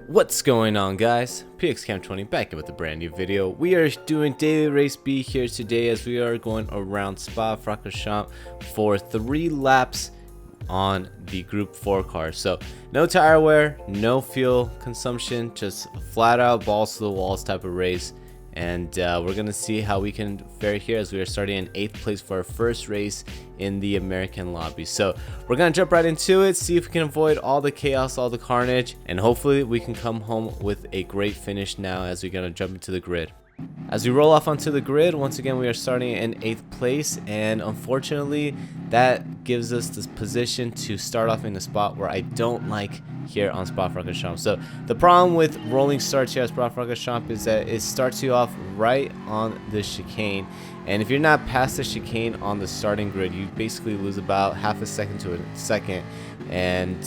What's going on, guys? PXCam20 back with a brand new video. We are doing daily race B here today as we are going around Spa-Francorchamps for 3 laps on the Group 4 car. So no tire wear, no fuel consumption, just flat out balls to the walls type of race. And we're gonna see how we can fare here as we are starting in 8th place for our first race in the American lobby. So we're gonna jump right into it, see if we can avoid all the chaos, all the carnage, and hopefully we can come home with a great finish now as we're gonna jump into the grid. As we roll off onto the grid, once again we are starting in 8th place, and unfortunately that gives us this position to start off in a spot where I don't like here on Spa-Francorchamps. So the problem with rolling starts here at Spa-Francorchamps is that it starts you off right on the chicane, and if you're not past the chicane on the starting grid, you basically lose about half a second to a second, and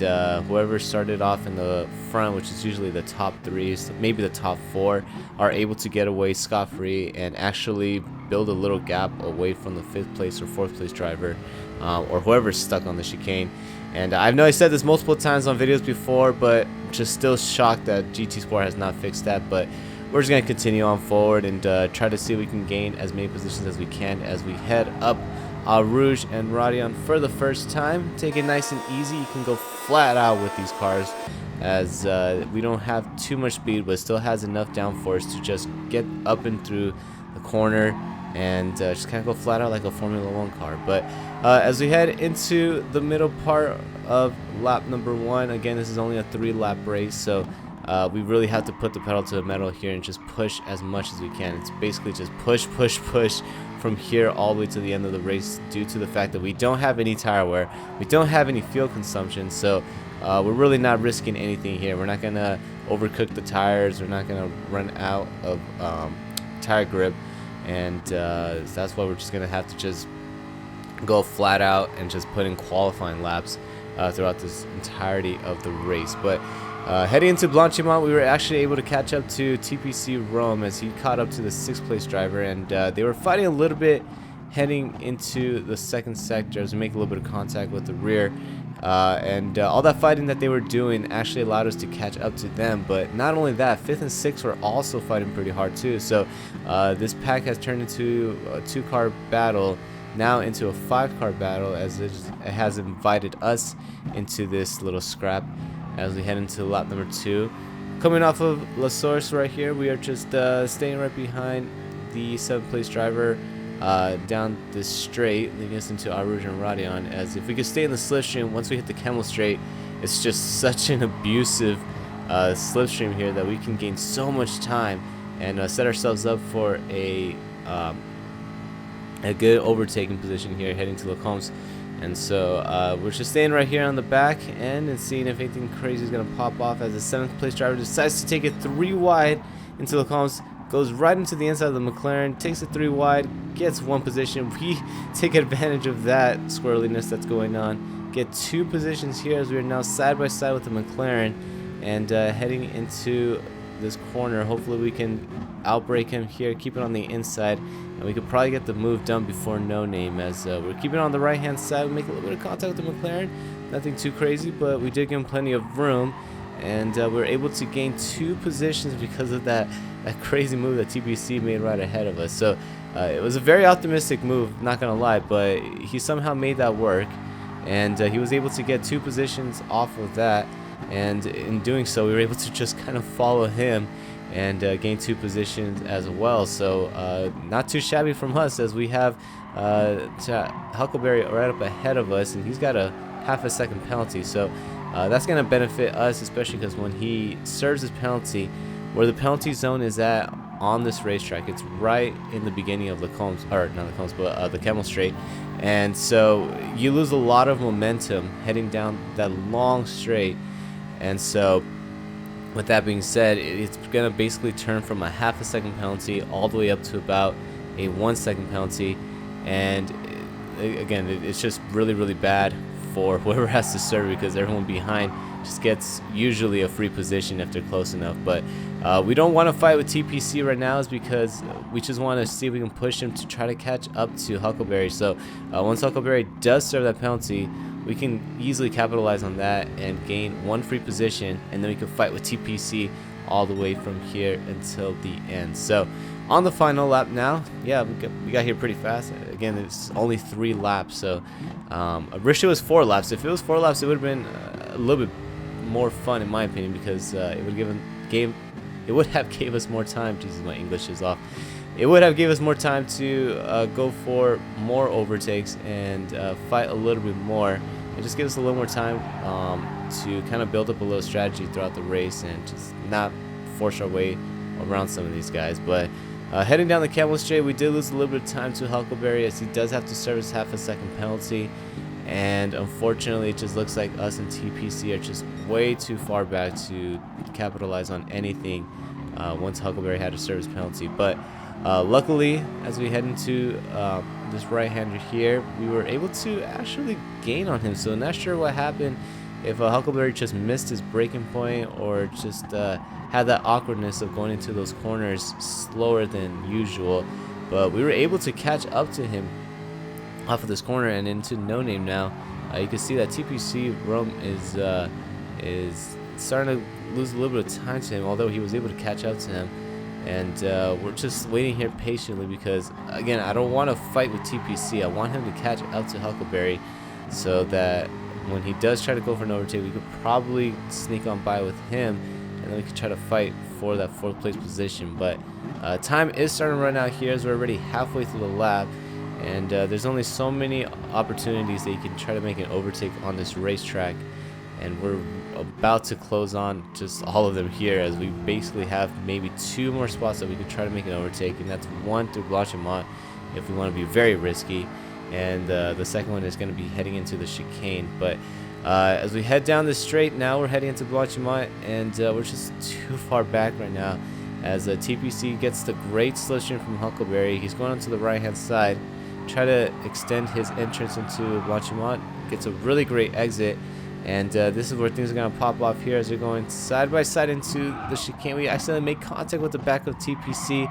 whoever started off in the front, which is usually the top 3, maybe the top 4, are able to get away scot-free and actually build a little gap away from the 5th place or 4th place driver, or whoever's stuck on the chicane. And I know I said this multiple times on videos before, but just still shocked that GT Sport has not fixed that. But we're just going to continue on forward and try to see if we can gain as many positions as we can as we head up Rouge and Radion for the first time. Take it nice and easy. You can go flat out with these cars as we don't have too much speed, but still has enough downforce to just get up and through the corner and just kind of go flat out like a Formula 1 car. But as we head into the middle part of lap number 1, again, this is only a 3-lap race, so we really have to put the pedal to the metal here and just push as much as we can. It's basically just push from here all the way to the end of the race, due to the fact that we don't have any tire wear, we don't have any fuel consumption, so we're really not risking anything here. We're not gonna overcook the tires, we're not gonna run out of tire grip, and that's why we're just gonna have to just go flat out and just put in qualifying laps throughout this entirety of the race. But heading into Blanchimont, we were actually able to catch up to TPC Rome as he caught up to the 6th place driver, and they were fighting a little bit heading into the 2nd sector as we make a little bit of contact with the rear. And all that fighting that they were doing actually allowed us to catch up to them. But not only that, 5th and 6th were also fighting pretty hard too. So this pack has turned into a 2-car battle, now into a 5-car battle, as it has invited us into this little scrap as we head into lap number 2. Coming off of La Source right here, we are just staying right behind the 7th place driver down this straight, leading us into Rouge and Radion. As if we could stay in the slipstream, once we hit the Camel straight, it's just such an abusive slipstream here that we can gain so much time and set ourselves up for a good overtaking position here heading to Lacombe. And so we're just staying right here on the back end and seeing if anything crazy is going to pop off as the 7th place driver decides to take it 3 wide into Lacombe. Goes right into the inside of the McLaren, takes it 3 wide, gets 1 position. We take advantage of that squirreliness that's going on. Get 2 positions here as we are now side by side with the McLaren, and heading into this corner. Hopefully we can outbrake him here, keep it on the inside, and we could probably get the move done before No Name, as we're keeping it on the right hand side. We make a little bit of contact with the McLaren, nothing too crazy, but we did give him plenty of room, and we were able to gain 2 positions because of that crazy move that TPC made right ahead of us. So it was a very optimistic move, not gonna lie, but he somehow made that work, and he was able to get 2 positions off of that, and in doing so we were able to just kind of follow him and gain 2 positions as well. So not too shabby from us, as we have Huckleberry right up ahead of us, and he's got a half a second penalty. So that's going to benefit us, especially because when he serves his penalty, where the penalty zone is at on this racetrack, it's right in the beginning of Lacombe, or not Lacombe, but the Camel Straight, and so you lose a lot of momentum heading down that long straight. And so with that being said, it's going to basically turn from a half a second penalty all the way up to about a 1 second penalty, and again, it's just really bad for whoever has to serve, because everyone behind just gets usually a free position if they're close enough. But we don't want to fight with TPC right now, is because we just want to see if we can push him to try to catch up to Huckleberry. So once Huckleberry does serve that penalty, we can easily capitalize on that and gain one free position, and then we can fight with TPC all the way from here until the end. So on the final lap now, yeah, we got here pretty fast. Again, it's only 3 laps, so I wish it was 4 laps. If it was 4 laps, it would have been a little bit more fun in my opinion, because it would have gave us more time. Jesus, my English is off. It would have gave us more time to go for more overtakes and fight a little bit more. It just gives us a little more time to kind of build up a little strategy throughout the race and just not force our way around some of these guys. But heading down the Camel Straight, we did lose a little bit of time to Huckleberry, as he does have to service half a second penalty. And unfortunately, it just looks like us and TPC are just way too far back to capitalize on anything once Huckleberry had a service penalty. But luckily, as we head into this right-hander here, we were able to actually gain on him. So not sure what happened, if Huckleberry just missed his braking point or just had that awkwardness of going into those corners slower than usual. But we were able to catch up to him off of this corner and into No Name now. You can see that TPC Rome is starting to lose a little bit of time to him, although he was able to catch up to him. And we're just waiting here patiently, because again, I don't want to fight with TPC. I want him to catch up to Huckleberry, so that when he does try to go for an overtake, we could probably sneak on by with him, and then we could try to fight for that 4th place position. But time is starting to run out here, as we're already halfway through the lap, and there's only so many opportunities that you can try to make an overtake on this racetrack, and we're about to close on just all of them here, as we basically have maybe 2 more spots that we could try to make an overtake, and that's one through Blanchimont if we want to be very risky, and the second one is going to be heading into the chicane. But as we head down the straight now, we're heading into Blanchimont, and we're just too far back right now, as TPC gets the great slipstream from Huckleberry. He's going onto the right hand side, try to extend his entrance into Blanchimont, gets a really great exit. And this is where things are going to pop off here, as we're going side by side into the chicane. We accidentally make contact with the back of TPC,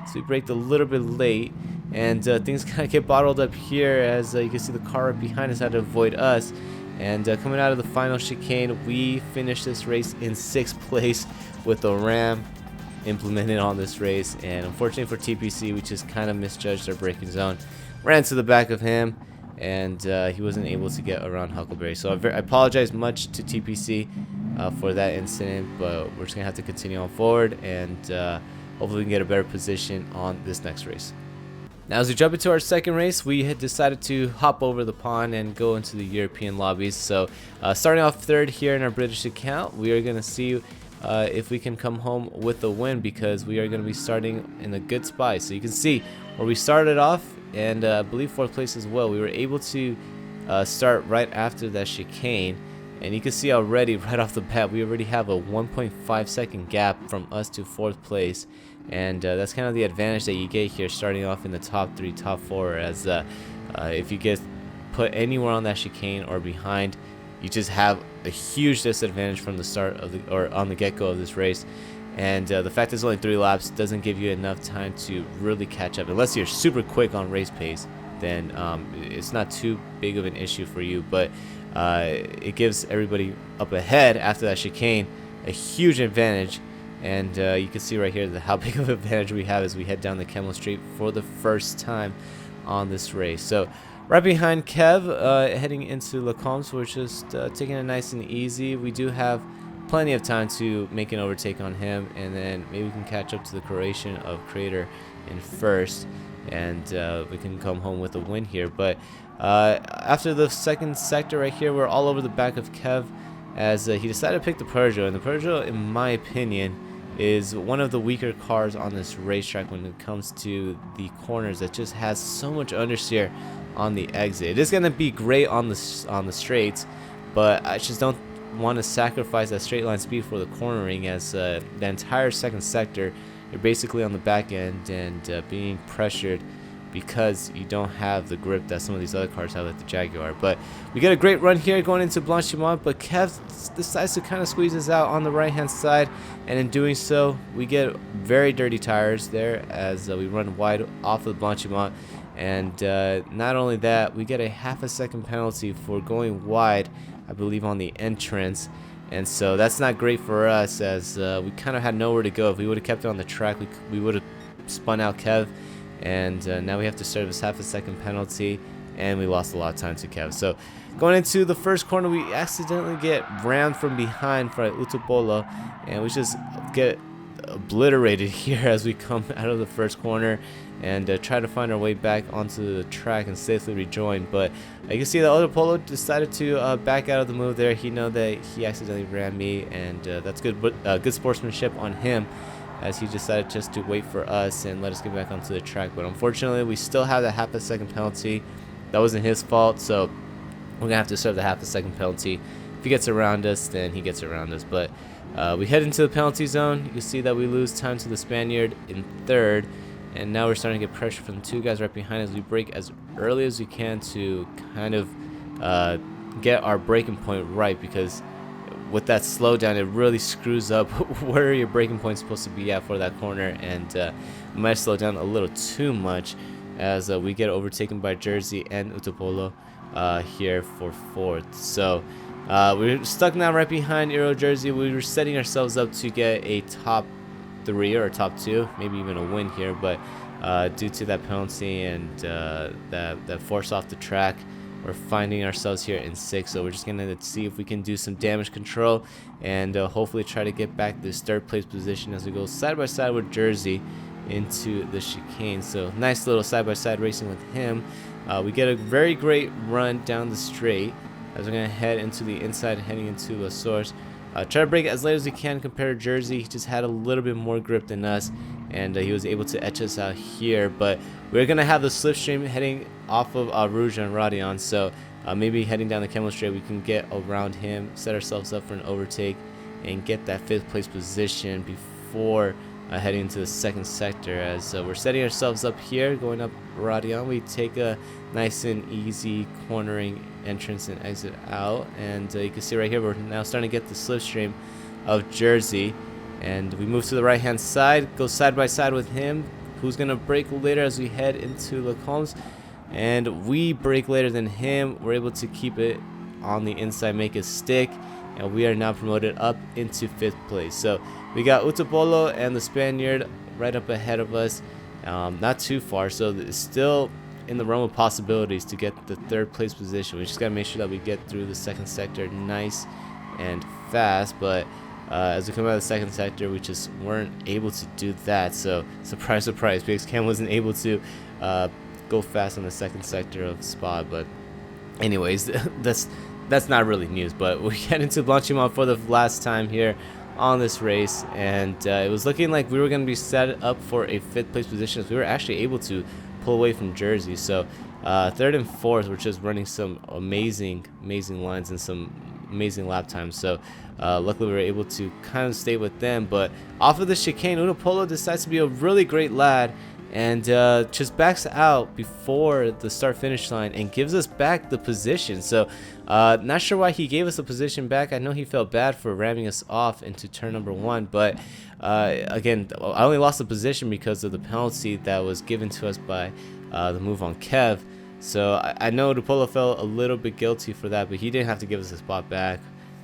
so we braked a little bit late. And things kind of get bottled up here, as you can see the car right behind us had to avoid us. And coming out of the final chicane, we finished this race in 6th place with a RAM implemented on this race. And unfortunately for TPC, we just kind of misjudged our braking zone, ran to the back of him, and he wasn't able to get around Huckleberry. So I apologize much to TPC for that incident, but we're just going to have to continue on forward, and hopefully we can get a better position on this next race. Now, as we jump into our second race, we had decided to hop over the pond and go into the European lobbies. So starting off 3rd here in our British account, we are going to see if we can come home with a win, because we are going to be starting in a good spot. So you can see where we started off, and I believe 4th place as well. We were able to start right after that chicane, and you can see already right off the bat we already have a 1.5 second gap from us to 4th place, and that's kind of the advantage that you get here starting off in the top 3, top 4, as if you get put anywhere on that chicane or behind, you just have a huge disadvantage from the start of the, or on the get-go of this race. And the fact it's only 3 laps doesn't give you enough time to really catch up. Unless you're super quick on race pace, then it's not too big of an issue for you. But it gives everybody up ahead after that chicane a huge advantage. And you can see right here how big of an advantage we have as we head down the Camel Straight for the first time on this race. So right behind Kev, heading into Lacombe, we're just taking it nice and easy. We do have plenty of time to make an overtake on him, and then maybe we can catch up to the Croatian of Crater in 1st, and we can come home with a win here. But after the 2nd sector right here, we're all over the back of Kev, as he decided to pick the Peugeot. And the Peugeot, in my opinion, is one of the weaker cars on this racetrack when it comes to the corners. That just has so much understeer on the exit. It is going to be great on the straights, but I just don't want to sacrifice that straight line speed for the cornering, as the entire 2nd sector you're basically on the back end and being pressured, because you don't have the grip that some of these other cars have, like the Jaguar. But we get a great run here going into Blanchimont, but Kev decides to kind of squeeze us out on the right hand side, and in doing so we get very dirty tires there, as we run wide off of Blanchimont, And not only that, we get a half a second penalty for going wide, I believe, on the entrance. And so that's not great for us, as we kind of had nowhere to go. If we would have kept it on the track, we would have spun out Kev. And now we have to serve this half a second penalty, and we lost a lot of time to Kev. So going into the first corner, we accidentally get rammed from behind by Utopolo, and we just get obliterated here as we come out of the first corner and try to find our way back onto the track and safely rejoin. But you can see that Utopolo decided to back out of the move there. He know that he accidentally rammed me, and that's good, good sportsmanship on him, as he decided just to wait for us and let us get back onto the track. But unfortunately, we still have that half a second penalty. That wasn't his fault, so we're gonna have to serve the half a second penalty. If he gets around us, then he gets around us. But we head into the penalty zone. You can see that we lose time to the Spaniard in third, and now we're starting to get pressure from the two guys right behind us. We brake as early as we can to kind of get our braking point right, because with that slowdown, it really screws up where your braking point is supposed to be at for that corner, and we might slow down a little too much as we get overtaken by Jersey and Utopolo here for fourth. So we're stuck now right behind Euro Jersey. We were setting ourselves up to get a top 3 or a top 2, maybe even a win here, but due to that penalty and that force off the track, we're finding ourselves here in 6th. So we're just gonna see if we can do some damage control and hopefully try to get back this 3rd place position as we go side by side with Jersey into the chicane. So nice little side by side racing with him. We get a very great run down the straight as we're gonna head into the inside, heading into the source. Try to brake as late as we can compared to Jersey. He just had a little bit more grip than us, and he was able to etch us out here. But we're gonna have the slipstream heading off of Rouge and Radion, so maybe heading down the Camel Straight, we can get around him, set ourselves up for an overtake, and get that 5th place position before heading into the 2nd sector. As we're setting ourselves up here, going up Radion, we take a nice and easy cornering entrance and exit out, and you can see right here we're now starting to get the slipstream of Jersey, and we move to the right hand side, go side by side with him, who's gonna brake later as we head into Le Combs, and we brake later than him. We're able to keep it on the inside, make it stick, and we are now promoted up into 5th place. So we got Utopolo and the Spaniard right up ahead of us, not too far, so it's still in the realm of possibilities to get the 3rd place position. We just gotta make sure that we get through the 2nd sector nice and fast, but as we come out of the 2nd sector, we just weren't able to do that. So surprise, surprise, PXCam wasn't able to go fast on the 2nd sector of Spa. But anyways, that's not really news. But we get into Blanchimont for the last time here on this race, and it was looking like we were going to be set up for a 5th place position. We were actually able to pull away from Jersey. So 3rd and 4th, we're just running some amazing lines and some amazing lap times. So luckily we were able to kind of stay with them. But off of the chicane, Utopolo decides to be a really great lad and just backs out before the start finish line and gives us back the position. So not sure why he gave us the position back. I know he felt bad for ramming us off into turn number 1, but again, I only lost the position because of the penalty that was given to us by the move on Kev. So I know Utopolo felt a little bit guilty for that, but he didn't have to give us the spot back.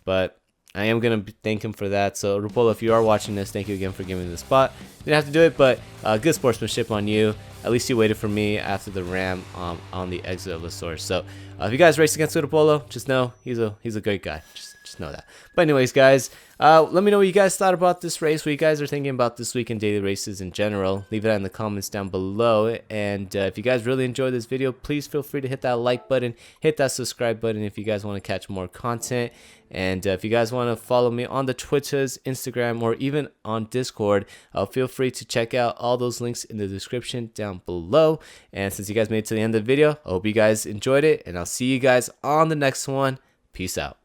But I am going to thank him for that. So Utopolo, if you are watching this, thank you again for giving me the spot. Didn't have to do it, but good sportsmanship on you. At least you waited for me after the ram on the exit of the source. So if you guys race against Utopolo, just know he's a great guy. Just know that. But anyways, guys, let me know what you guys thought about this race, what you guys are thinking about this week in daily races in general. Leave it in the comments down below. And if you guys really enjoyed this video, please feel free to hit that like button, hit that subscribe button if you guys want to catch more content. And if you guys want to follow me on the Twitters, Instagram, or even on Discord, feel free to check out all those links in the description down below. And since you guys made it to the end of the video, I hope you guys enjoyed it, and I'll see you guys on the next one. Peace out.